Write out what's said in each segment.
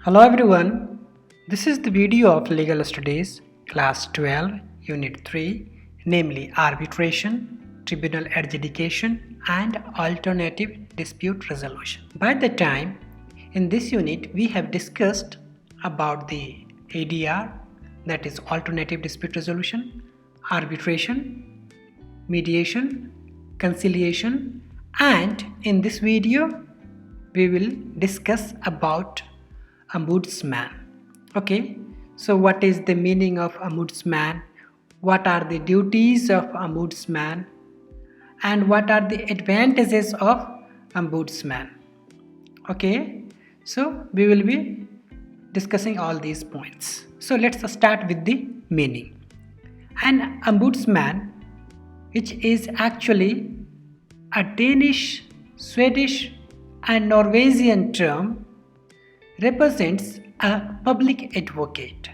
Hello everyone, this is the video of Legal Studies, Class 12, Unit 3, namely Arbitration, Tribunal Adjudication and Alternative Dispute Resolution. By the time, in this unit we have discussed about the ADR, that is Alternative Dispute Resolution, Arbitration, Mediation, Conciliation, and in this video we will discuss about Ombudsman. Okay, so what is the meaning of Ombudsman? What are the duties of Ombudsman? And what are the advantages of Ombudsman? Okay, so we will be discussing all these points. So let's start with the meaning. An Ombudsman, which is actually a Danish, Swedish, and Norwegian term, represents a public advocate.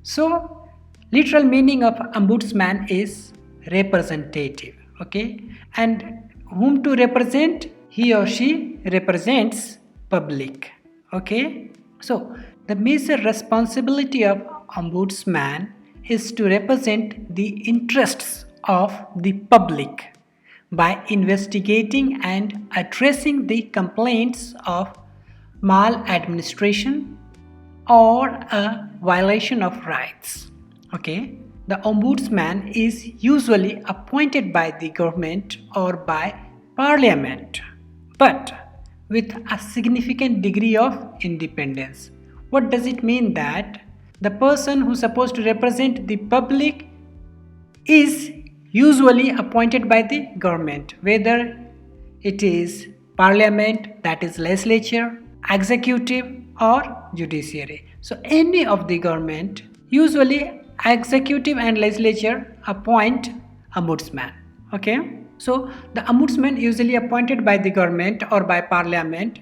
So, literal meaning of ombudsman is representative. Okay, and whom to represent? He or she represents public. Okay, so the major responsibility of ombudsman is to represent the interests of the public by investigating and addressing the complaints of maladministration or a violation of rights. Okay, the ombudsman is usually appointed by the government or by parliament, but with a significant degree of independence. What does it mean? That the person who is supposed to represent the public is usually appointed by the government, whether it is parliament, that is legislature, executive or judiciary. So any of the government, usually executive and legislature appoint ombudsman. Okay, so the ombudsman usually appointed by the government or by parliament,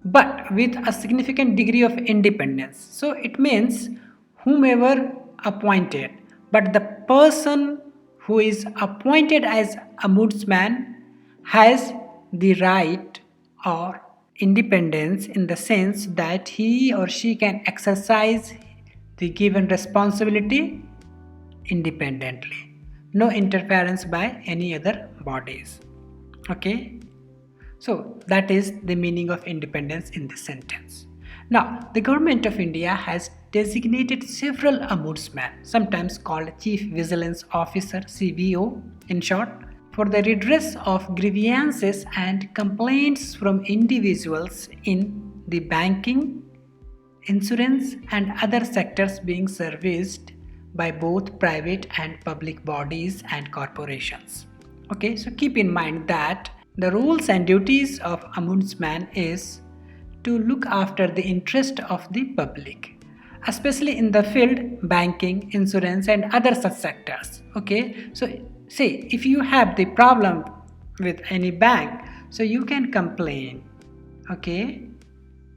but with a significant degree of independence. So it means whomever appointed, but the person who is appointed as ombudsman has the right or independence in the sense that he or she can exercise the given responsibility independently, no interference by any other bodies. Okay, so that is the meaning of independence in this sentence. Now, the government of India has designated several ombudsmen, sometimes called Chief Vigilance Officer, CVO in short, for the redress of grievances and complaints from individuals in the banking, insurance and other sectors being serviced by both private and public bodies and corporations. Okay, so keep in mind that the roles and duties of ombudsman is to look after the interest of the public, especially in the field banking, insurance and other such sectors. Okay, so say if you have the problem with any bank, so you can complain, okay,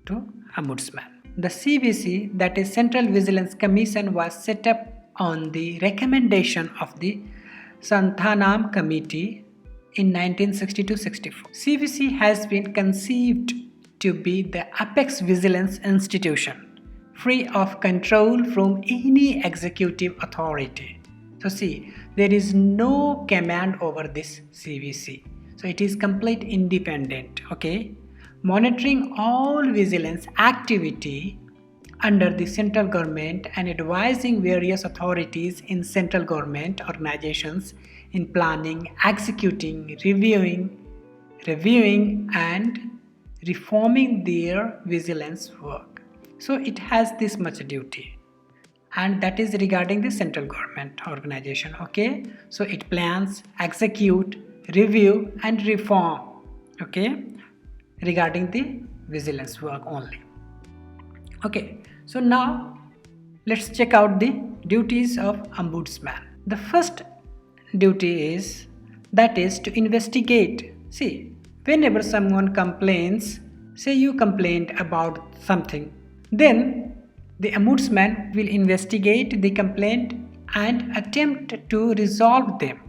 to ombudsman. The CVC, that is Central Vigilance Commission, was set up on the recommendation of the Santhanam Committee in 1962-64. CVC has been conceived to be the apex vigilance institution, free of control from any executive authority. So see, there is no command over this CVC. So it is complete independent, okay? Monitoring all vigilance activity under the central government and advising various authorities in central government organizations in planning, executing, reviewing and reforming their vigilance work. So it has this much duty, and that is regarding the central government organization. Okay, so it plans, execute, review and reform, okay, regarding the vigilance work only. Okay, so now let's check out the duties of ombudsman. The first duty is to investigate. See, whenever someone complains, say you complained about something, then the ombudsman will investigate the complaint and attempt to resolve them,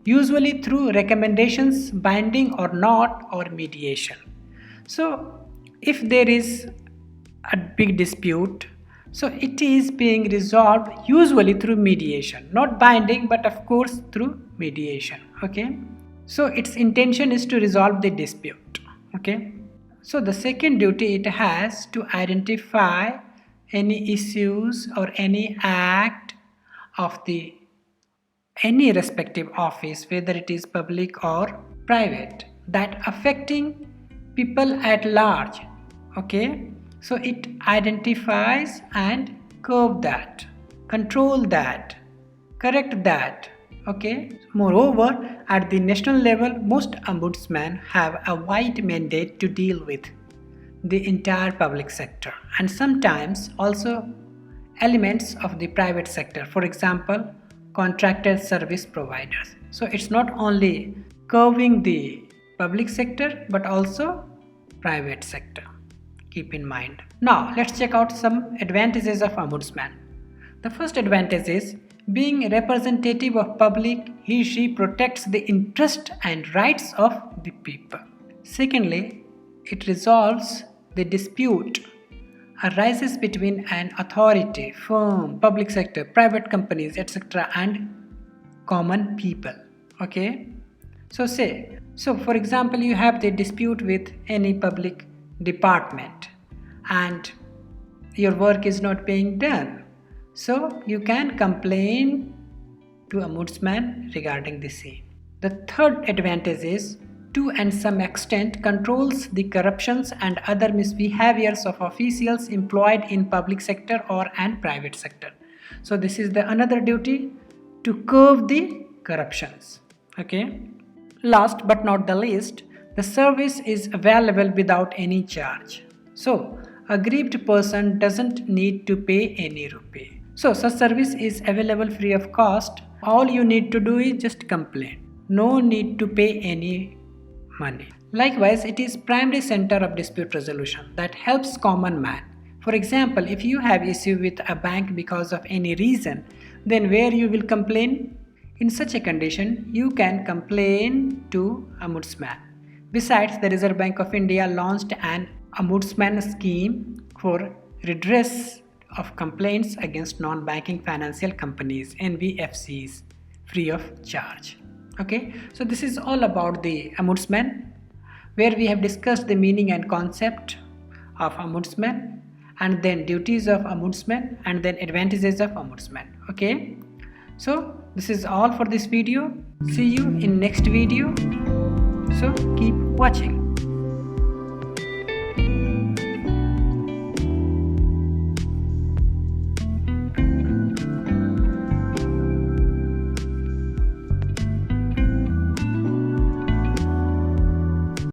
usually through recommendations, binding or not, or mediation. So if there is a big dispute, so it is being resolved usually through mediation, not binding, but of course through mediation. Okay, so its intention is to resolve the dispute. Okay, so the second duty it has to identify any issues or any act of the any respective office, whether it is public or private, that affecting people at large. Okay, so it identifies and curb that, control that, correct that. Okay, moreover, at the national level, most ombudsmen have a wide mandate to deal with the entire public sector and sometimes also elements of the private sector, for example contracted service providers. So it's not only covering the public sector but also private sector. Keep in mind. Now let's check out some advantages of ombudsman. The first advantage is being representative of public, he/she protects the interest and rights of the people. Secondly, it resolves the dispute arises between an authority, firm, public sector, private companies, etc. and common people. Okay, so for example you have the dispute with any public department and your work is not being done, so you can complain to ombudsman regarding the same. The third advantage is to and some extent controls the corruptions and other misbehaviors of officials employed in public sector or and private sector. So this is the another duty, to curb the corruptions. Okay, last but not the least, the service is available without any charge, so aggrieved person doesn't need to pay any rupee. So such service is available free of cost. All you need to do is just complain, no need to pay any money. Likewise, it is primary center of dispute resolution that helps common man. For example, if you have issue with a bank because of any reason, then where you will complain? In such a condition, you can complain to ombudsman. Besides, the Reserve Bank of India launched an ombudsman scheme for redress of complaints against non-banking financial companies, NBFCs, free of charge. Okay, so this is all about the ombudsman, where we have discussed the meaning and concept of ombudsman and then duties of ombudsman and then advantages of ombudsman. Okay, so this is all for this video. See you in next video, so keep watching.